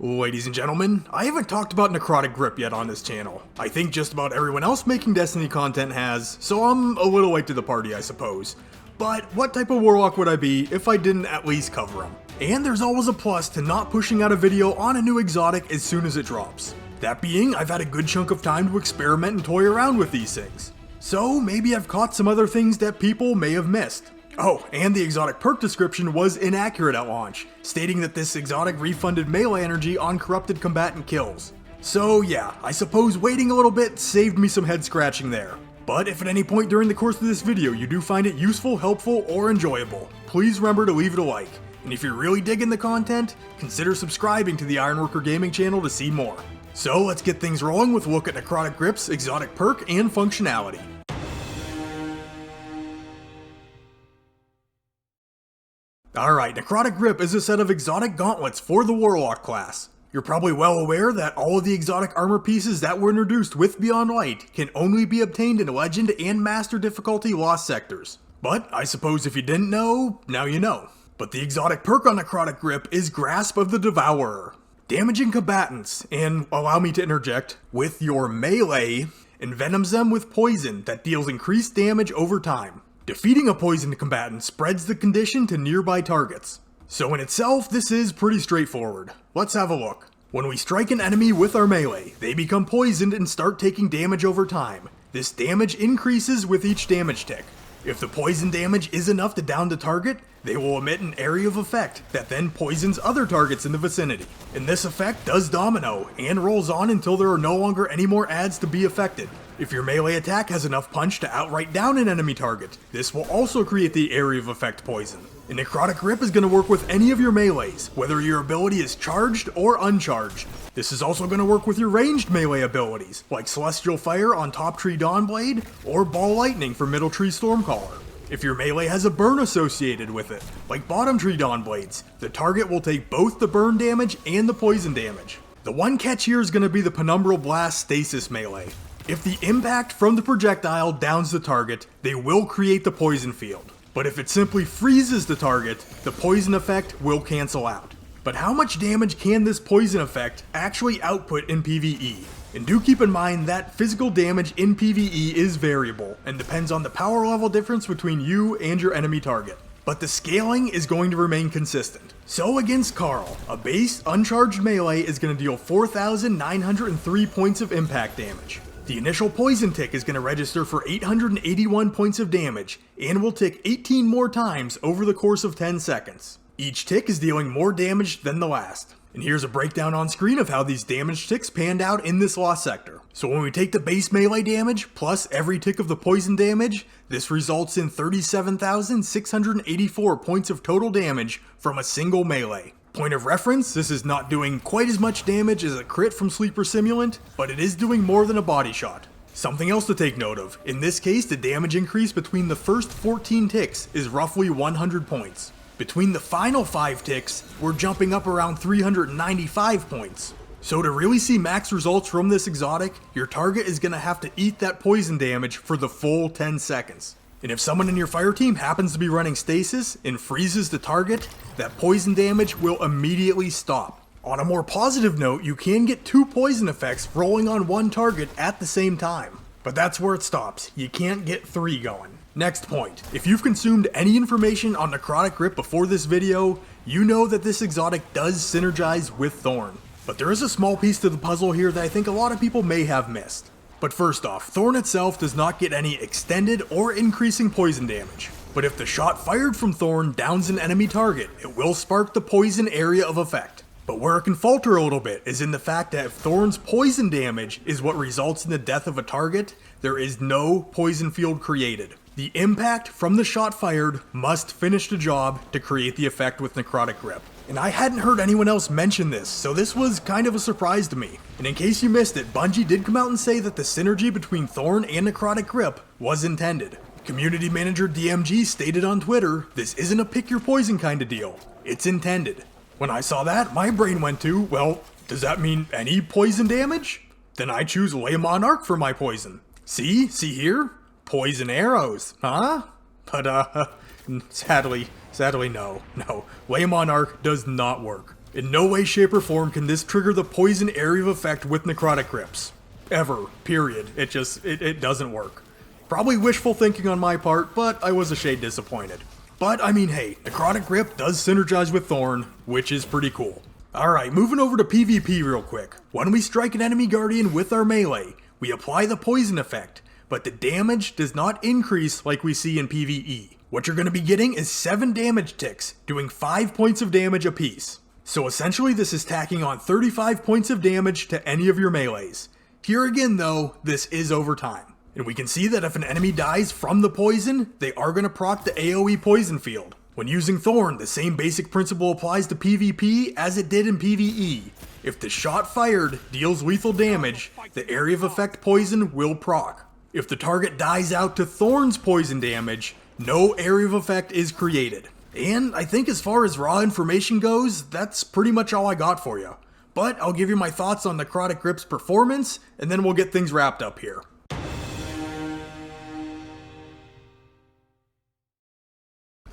Ladies and gentlemen, I haven't talked about Necrotic Grip yet on this channel. I think just about everyone else making Destiny content has, so I'm a little late to the party I suppose. But what type of Warlock would I be if I didn't at least cover him? And there's always a plus to not pushing out a video on a new exotic as soon as it drops. That being, I've had a good chunk of time to experiment and toy around with these things. So maybe I've caught some other things that people may have missed. Oh, and the exotic perk description was inaccurate at launch, stating that this exotic refunded melee energy on corrupted combatant kills. So yeah, I suppose waiting a little bit saved me some head scratching there. But if at any point during the course of this video you do find it useful, helpful, or enjoyable, please remember to leave it a like. And if you're really digging the content, consider subscribing to the Ironworker Gaming channel to see more. So let's get things rolling with a look at Necrotic Grip's exotic perk and functionality. Alright, Necrotic Grip is a set of exotic gauntlets for the Warlock class. You're probably well aware that all of the exotic armor pieces that were introduced with Beyond Light can only be obtained in Legend and Master difficulty Lost sectors. But I suppose if you didn't know, now you know. But the exotic perk on Necrotic Grip is Grasp of the Devourer. Damaging combatants, and allow me to interject, with your melee, envenoms them with poison that deals increased damage over time. Defeating a poisoned combatant spreads the condition to nearby targets. So in itself, this is pretty straightforward. Let's have a look. When we strike an enemy with our melee, they become poisoned and start taking damage over time. This damage increases with each damage tick. If the poison damage is enough to down the target, they will emit an area of effect that then poisons other targets in the vicinity. And this effect does domino, and rolls on until there are no longer any more adds to be affected. If your melee attack has enough punch to outright down an enemy target, this will also create the area of effect poison. And Necrotic Grip is going to work with any of your melees, whether your ability is charged or uncharged. This is also going to work with your ranged melee abilities, like Celestial Fire on Top Tree Dawnblade, or Ball Lightning for Middle Tree Stormcaller. If your melee has a burn associated with it, like Bottom Tree Dawnblades, the target will take both the burn damage and the poison damage. The one catch here is going to be the Penumbral Blast Stasis melee. If the impact from the projectile downs the target, they will create the poison field. But if it simply freezes the target, the poison effect will cancel out. But how much damage can this poison effect actually output in PvE? And do keep in mind that physical damage in PvE is variable, and depends on the power level difference between you and your enemy target. But the scaling is going to remain consistent. So against Carl, a base uncharged melee is going to deal 4,903 points of impact damage. The initial poison tick is going to register for 881 points of damage, and will tick 18 more times over the course of 10 seconds. Each tick is dealing more damage than the last. And here's a breakdown on screen of how these damage ticks panned out in this Lost sector. So when we take the base melee damage, plus every tick of the poison damage, this results in 37,684 points of total damage from a single melee. Point of reference, this is not doing quite as much damage as a crit from Sleeper Simulant, but it is doing more than a body shot. Something else to take note of, in this case the damage increase between the first 14 ticks is roughly 100 points. Between the final 5 ticks, we're jumping up around 395 points. So to really see max results from this exotic, your target is going to have to eat that poison damage for the full 10 seconds. And if someone in your fire team happens to be running stasis and freezes the target, that poison damage will immediately stop. On a more positive note, you can get 2 poison effects rolling on one target at the same time. But that's where it stops. You can't get 3 going. Next point. If you've consumed any information on Necrotic Grip before this video, you know that this exotic does synergize with Thorn. But there is a small piece to the puzzle here that I think a lot of people may have missed. But first off, Thorn itself does not get any extended or increasing poison damage. But if the shot fired from Thorn downs an enemy target, it will spark the poison area of effect. But where it can falter a little bit is in the fact that if Thorn's poison damage is what results in the death of a target, there is no poison field created. The impact from the shot fired must finish the job to create the effect with Necrotic Grip. And I hadn't heard anyone else mention this, so this was kind of a surprise to me. And in case you missed it, Bungie did come out and say that the synergy between Thorn and Necrotic Grip was intended. Community manager DMG stated on Twitter, this isn't a pick your poison kind of deal, it's intended. When I saw that, my brain went to, well, does that mean any poison damage? Then I choose Lay Monarch for my poison. See here? Poison arrows, huh? But sadly no. Lay Monarch does not work. In no way, shape, or form can this trigger the poison area of effect with Necrotic Grips. Ever. Period. It doesn't work. Probably wishful thinking on my part, but I was a shade disappointed. But I mean, hey, Necrotic Grip does synergize with Thorn, which is pretty cool. Alright, moving over to PvP real quick. When we strike an enemy guardian with our melee, we apply the poison effect, but the damage does not increase like we see in PvE. What you're going to be getting is 7 damage ticks, doing 5 points of damage apiece. So essentially this is tacking on 35 points of damage to any of your melees. Here again though, this is over time. And we can see that if an enemy dies from the poison, they are going to proc the AoE poison field. When using Thorn, the same basic principle applies to PvP as it did in PvE. If the shot fired deals lethal damage, the area of effect poison will proc. If the target dies out to Thorn's poison damage, no area of effect is created. And I think as far as raw information goes, that's pretty much all I got for you. But I'll give you my thoughts on Necrotic Grip's performance, and then we'll get things wrapped up here.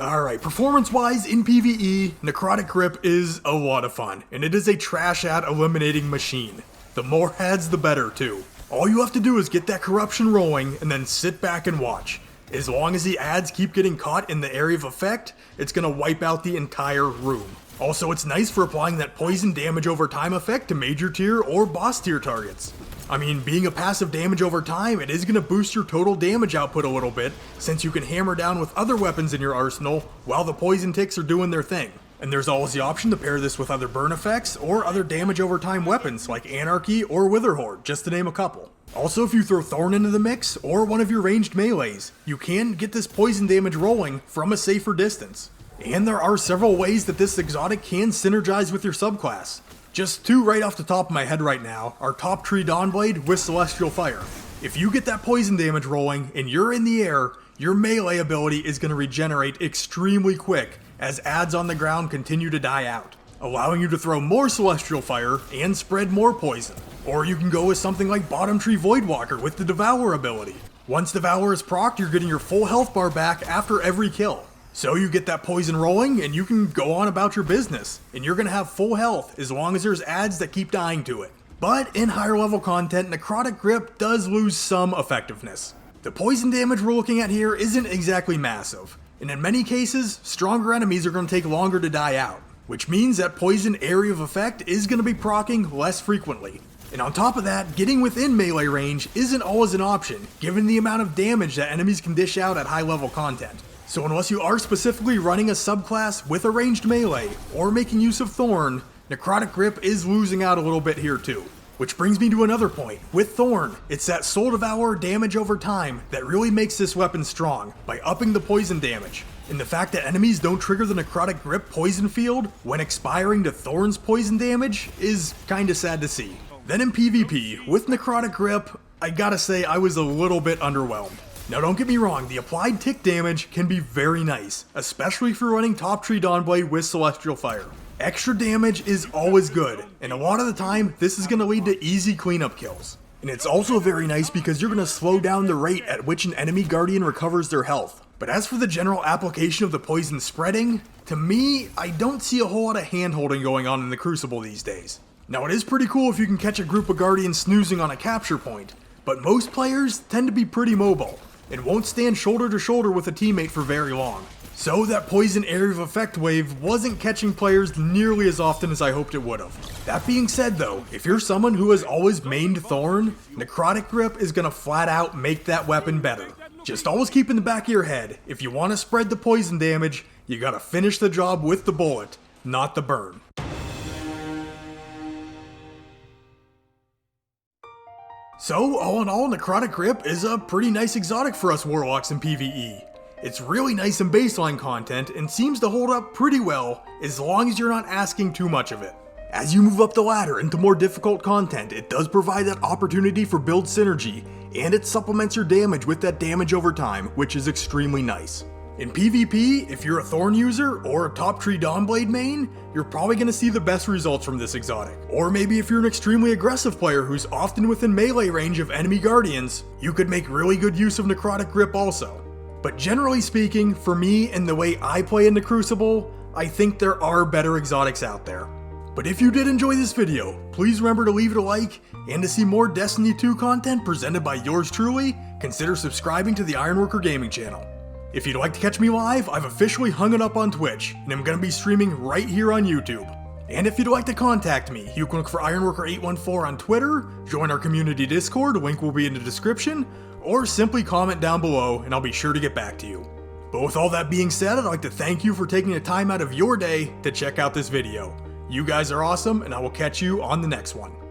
Alright, performance-wise in PvE, Necrotic Grip is a lot of fun, and it is a trash ad eliminating machine. The more ads, the better too. All you have to do is get that corruption rolling, and then sit back and watch. As long as the ads keep getting caught in the area of effect, it's gonna wipe out the entire room. Also, it's nice for applying that poison damage over time effect to major tier or boss tier targets. I mean, being a passive damage over time, it is going to boost your total damage output a little bit, since you can hammer down with other weapons in your arsenal while the poison ticks are doing their thing. And there's always the option to pair this with other burn effects or other damage over time weapons like Anarchy or Witherhoard, just to name a couple. Also, if you throw Thorn into the mix or one of your ranged melees, you can get this poison damage rolling from a safer distance. And there are several ways that this exotic can synergize with your subclass. Just 2 right off the top of my head right now are Top Tree Dawnblade with Celestial Fire. If you get that poison damage rolling and you're in the air, your melee ability is going to regenerate extremely quick as ads on the ground continue to die out, allowing you to throw more Celestial Fire and spread more poison. Or you can go with something like Bottom Tree Voidwalker with the Devour ability. Once Devour is procced, you're getting your full health bar back after every kill. So you get that poison rolling and you can go on about your business, and you're going to have full health as long as there's ads that keep dying to it. But in higher level content, Necrotic Grip does lose some effectiveness. The poison damage we're looking at here isn't exactly massive, and in many cases, stronger enemies are going to take longer to die out, which means that poison area of effect is going to be proccing less frequently. And on top of that, getting within melee range isn't always an option, given the amount of damage that enemies can dish out at high level content. So unless you are specifically running a subclass with a ranged melee, or making use of Thorn, Necrotic Grip is losing out a little bit here too. Which brings me to another point. With Thorn, it's that Soul Devour damage over time that really makes this weapon strong, by upping the poison damage. And the fact that enemies don't trigger the Necrotic Grip poison field when expiring to Thorn's poison damage is kinda sad to see. Then in PvP, with Necrotic Grip, I gotta say I was a little bit underwhelmed. Now don't get me wrong, the applied tick damage can be very nice, especially if you're running Top Tree Dawnblade with Celestial Fire. Extra damage is always good, and a lot of the time, this is going to lead to easy cleanup kills. And it's also very nice because you're going to slow down the rate at which an enemy guardian recovers their health. But as for the general application of the poison spreading, to me, I don't see a whole lot of hand-holding going on in the Crucible these days. Now it is pretty cool if you can catch a group of guardians snoozing on a capture point, but most players tend to be pretty mobile, and won't stand shoulder to shoulder with a teammate for very long. So that poison area of effect wave wasn't catching players nearly as often as I hoped it would have. That being said though, if you're someone who has always mained Thorn, Necrotic Grip is gonna flat out make that weapon better. Just always keep in the back of your head, if you want to spread the poison damage, you gotta finish the job with the bullet, not the burn. So, all in all, Necrotic Grip is a pretty nice exotic for us Warlocks in PvE. It's really nice in baseline content and seems to hold up pretty well as long as you're not asking too much of it. As you move up the ladder into more difficult content, it does provide that opportunity for build synergy, and it supplements your damage with that damage over time, which is extremely nice. In PvP, if you're a Thorn user or a Top Tree Dawnblade main, you're probably going to see the best results from this exotic. Or maybe if you're an extremely aggressive player who's often within melee range of enemy guardians, you could make really good use of Necrotic Grip also. But generally speaking, for me and the way I play in the Crucible, I think there are better exotics out there. But if you did enjoy this video, please remember to leave it a like, and to see more Destiny 2 content presented by yours truly, consider subscribing to the Ironworker Gaming channel. If you'd like to catch me live, I've officially hung it up on Twitch, and I'm going to be streaming right here on YouTube. And if you'd like to contact me, you can look for Ironworker814 on Twitter, join our community Discord, link will be in the description, or simply comment down below and I'll be sure to get back to you. But with all that being said, I'd like to thank you for taking the time out of your day to check out this video. You guys are awesome, and I will catch you on the next one.